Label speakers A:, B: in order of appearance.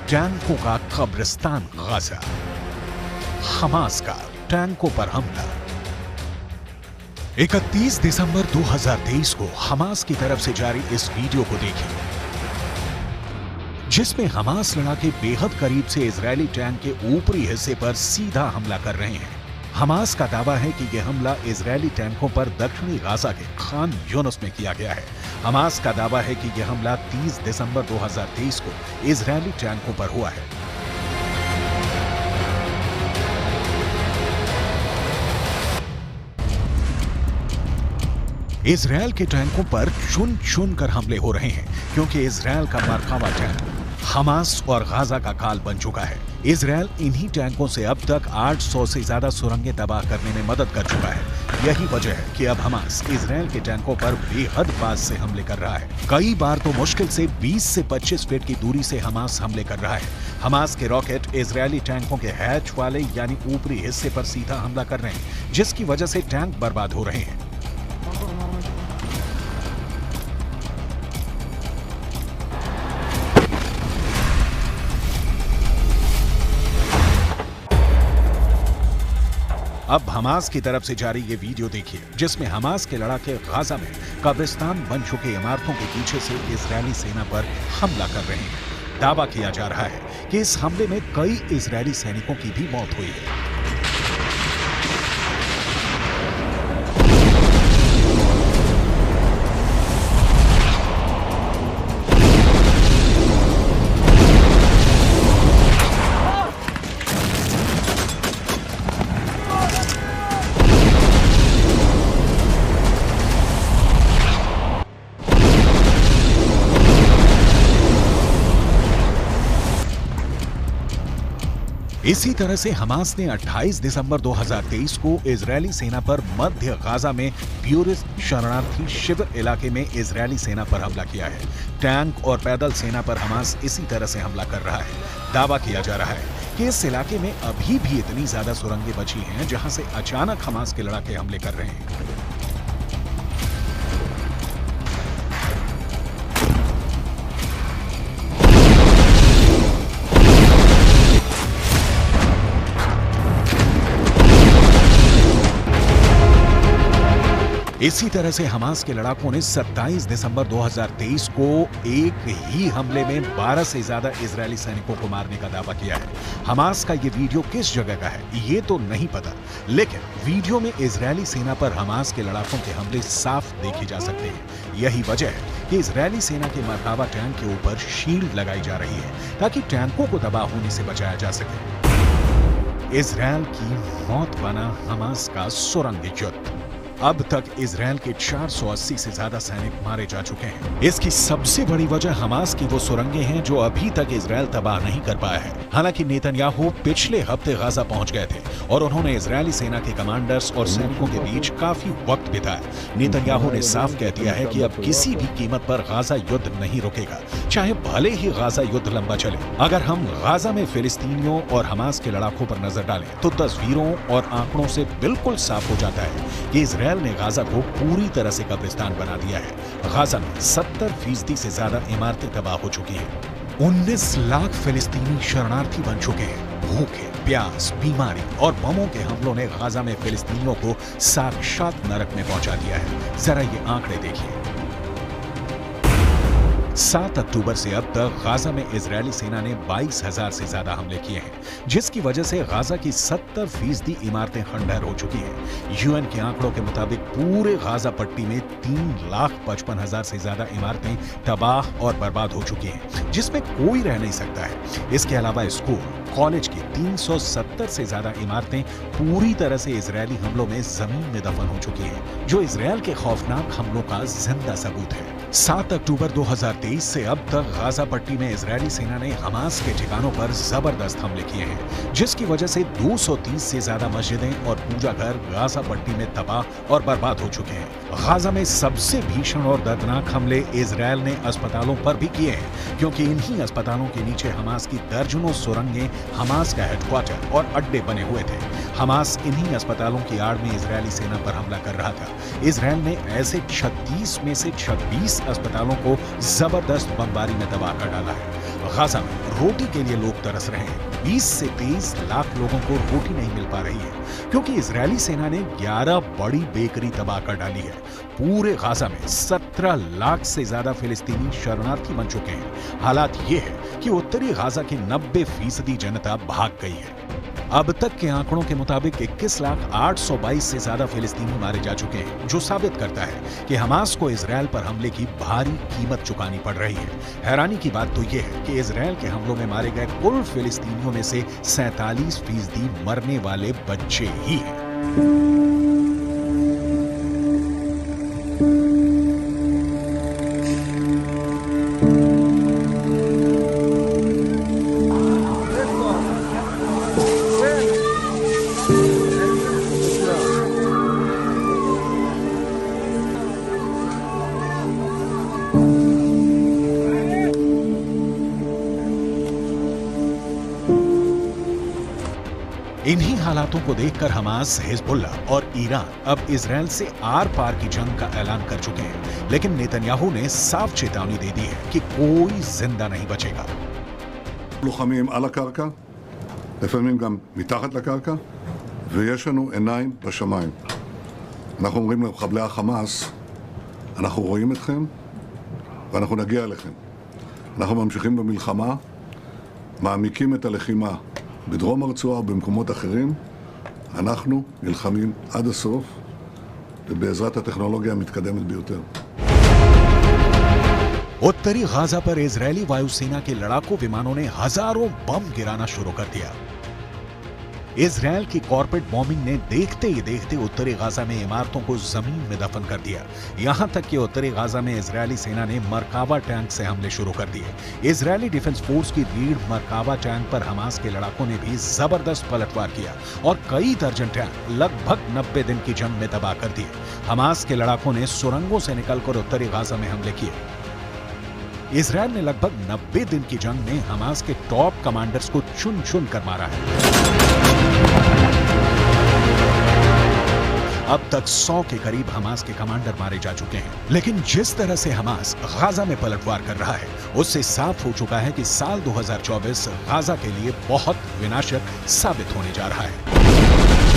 A: टैंकों का कब्रिस्तान गाजा, हमास का टैंकों पर हमला। 31 दिसंबर 2023 को हमास की तरफ से जारी इस वीडियो को देखिए, जिसमें हमास लड़ाके बेहद करीब से इजरायली टैंक के ऊपरी हिस्से पर सीधा हमला कर रहे हैं। हमास का दावा है कि यह हमला इजरायली टैंकों पर दक्षिणी गाजा के खान यूनुस में किया गया है। हमास का दावा है कि यह हमला 30 दिसंबर 2023 को इजरायली टैंकों पर हुआ है। इजरायल के टैंकों पर चुन चुन कर हमले हो रहे हैं, क्योंकि इजरायल का मरकावा टैंक हमास और गाजा का काल बन चुका है। इजरायल इन्हीं टैंकों से अब तक 800 से ज्यादा सुरंगें तबाह करने में मदद कर चुका है। यही वजह है कि अब हमास इजरायल के टैंकों पर बेहद पास से हमले कर रहा है। कई बार तो मुश्किल से 20 से 25 फीट की दूरी से हमास हमले कर रहा है। हमास के रॉकेट इजरायली टैंकों के हैच वाले यानी ऊपरी हिस्से पर सीधा हमला कर रहे हैं, जिसकी वजह से टैंक बर्बाद हो रहे हैं। अब हमास की तरफ से जारी ये वीडियो देखिए, जिसमें हमास के लड़ाके गाजा में कब्रिस्तान बन चुके इमारतों के पीछे से इजरायली सेना पर हमला कर रहे हैं। दावा किया जा रहा है कि इस हमले में कई इजरायली सैनिकों की भी मौत हुई है। इसी तरह से हमास ने 28 दिसंबर 2023 को इजरायली सेना पर मध्य गाजा में प्यूरिस शरणार्थी शिविर इलाके में इजरायली सेना पर हमला किया है। टैंक और पैदल सेना पर हमास इसी तरह से हमला कर रहा है। दावा किया जा रहा है कि इस इलाके में अभी भी इतनी ज्यादा सुरंगें बची हैं, जहां से अचानक हमास के लड़ाके हमले कर रहे हैं। इसी तरह से हमास के लड़ाकों ने 27 दिसंबर 2023 को एक ही हमले में 12 से ज्यादा इजरायली सैनिकों को मारने का दावा किया है। हमास का ये वीडियो किस जगह का है ये तो नहीं पता, लेकिन वीडियो में इजरायली सेना पर हमास के लड़ाकों के हमले साफ देखे जा सकते हैं। यही वजह है कि इजरायली सेना के मरकावा टैंक के ऊपर शील्ड लगाई जा रही है, ताकि टैंकों को तबाह होने से बचाया जा सके। इजरायल की मौत बना हमास का सुरंग युद्ध। अब तक इजरायल के 480 से ज्यादा सैनिक मारे जा चुके हैं। इसकी सबसे बड़ी वजह हमास की वो सुरंगें हैं जो अभी तक इजरायल तबाह नहीं कर पाया है। हालांकि नेतन्याहू पिछले हफ्ते गाजा पहुंच गए थे और उन्होंने इजरायली सेना के कमांडर्स और सैनिकों के बीच काफी वक्त बिताया। नेतन्याहू ने साफ कह दिया है कि अब किसी भी कीमत पर गाजा युद्ध नहीं रुकेगा, चाहे भले ही गाजा युद्ध लंबा चले। अगर हम गाजा में फिलिस्तीनियों और हमास के लड़ाकों पर नजर डालें तो तस्वीरों और आंकड़ों से बिल्कुल साफ हो जाता है कि इजरायल ने गाजा को पूरी तरह से कब्रिस्तान बना दिया है। गाजा में 70% से ज्यादा इमारतें तबाह हो चुकी हैं। 19 लाख फिलिस्तीनी शरणार्थी बन चुके हैं। भूखे, प्यास, बीमारी और बमों के हमलों ने गाजा में फिलिस्तीनियों को साक्षात नरक में पहुंचा दिया है। जरा ये आंकड़े देखिए। 7 अक्टूबर से अब तक गाजा में इजरायली सेना ने 22,000 से ज्यादा हमले किए हैं, जिसकी वजह से गाजा की 70% इमारतें खंडहर हो चुकी हैं। यूएन के आंकड़ों के मुताबिक पूरे गाजा पट्टी में 3,55,000 से ज्यादा इमारतें तबाह और बर्बाद हो चुकी हैं, जिसमें कोई रह नहीं सकता है। इसके अलावा स्कूल, कॉलेज की 370 से ज्यादा इमारतें पूरी तरह से इजरायली हमलों में जमीन में दफन हो चुकी हैं, जो इजरायल के खौफनाक हमलों का जिंदा सबूत है। 7 अक्टूबर 2023 से अब तक गाजा पट्टी में इजरायली सेना ने हमास के ठिकानों पर जबरदस्त हमले किए हैं, जिसकी वजह से 230 से ज्यादा मस्जिदें और पूजा घर गाजा पट्टी में तबाह और बर्बाद हो चुके हैं। गाजा में सबसे भीषण और दर्दनाक हमले इजरायल ने अस्पतालों पर भी किए हैं, क्योंकि इन्हीं अस्पतालों के नीचे हमास की दर्जनों सुरंगें हमास का हेडक्वार्टर और अड्डे बने हुए थे। हमास इन्हीं अस्पतालों की आड़ में इजरायली सेना पर हमला कर रहा था। इजरायल ने ऐसे 36 में से 26 अस्पतालों को जबरदस्त बमबारी में तबाह कर डाला है। गाजा में रोटी के लिए लोग तरस रहे हैं। 20 से 23 लाख लोगों को रोटी नहीं मिल पा रही है क्योंकि इजरायली सेना ने 11 बड़ी बेकरी तबाह कर डाली है। पूरे गाजा में 17 लाख से ज्यादा फिलिस्तीनी शरणार्थी बन चुके हैं। हालात ये है कि उत्तरी गाजा की 90% जनता भाग गई है। अब तक के आंकड़ों के मुताबिक 21,822 से ज्यादा फिलिस्तीनी मारे जा चुके हैं, जो साबित करता है कि हमास को इजरायल पर हमले की भारी कीमत चुकानी पड़ रही है। हैरानी की बात तो यह है कि इजरायल के हमलों में मारे गए कुल फिलिस्तीनियों में से 47% मरने वाले बच्चे ही हैं। इन्हीं हालातों को देखकर हमास, हिजबुल्लाह और ईरान अब इजरायल से आर पार की जंग का ऐलान कर चुके हैं। लेकिन नेतन्याहू ने साफ चेतावनी दे दी है कि कोई जिंदा नहीं बचेगा।
B: לוחמים על הקרקע, לפעמים גם מתחת לקרקע, ויש לנו עיניים בשמיים. אנחנו אומרים למחבלי החמאס, אנחנו רואים אתכם ואנחנו נגיע אליכם. אנחנו ממשיכים במלחמה, מעמיקים את הלחימה. בדרום הרצועה ובמקומות אחרים, אנחנו נלחמים עד הסוף, ובעזרת הטכנולוגיה המתקדמת ביותר.
A: उत्तरी गाजा पर इजरायली वायुसेना के लड़ाकू विमानों ने हजारों बम गिराना शुरू कर दिया। इजरायल की कॉर्पोरेट बॉम्बिंग ने देखते ही देखते उत्तरी गाजा में इमारतों को जमीन में दफन कर दिया। यहां तक कि उत्तरी गाजा में इजरायली सेना ने मरकावा टैंक से हमले शुरू कर दिए। इजरायली डिफेंस फोर्स की रीढ़ मरकावा टैंक पर हमास के लड़ाकों ने भी जबरदस्त पलटवार किया और कई दर्जन टैंक लगभग 90 दिन की जंग में तबाह कर दिए। हमास के लड़ाकों ने सुरंगों से निकलकर उत्तरी गाजा में हमले किए। इजरायल ने लगभग 90 दिन की जंग में हमास के टॉप कमांडर्स को चुन चुन कर मारा है। अब तक 100 के करीब हमास के कमांडर मारे जा चुके हैं। लेकिन जिस तरह से हमास गाजा में पलटवार कर रहा है, उससे साफ हो चुका है कि साल 2024 गाजा के लिए बहुत विनाशक साबित होने जा रहा है।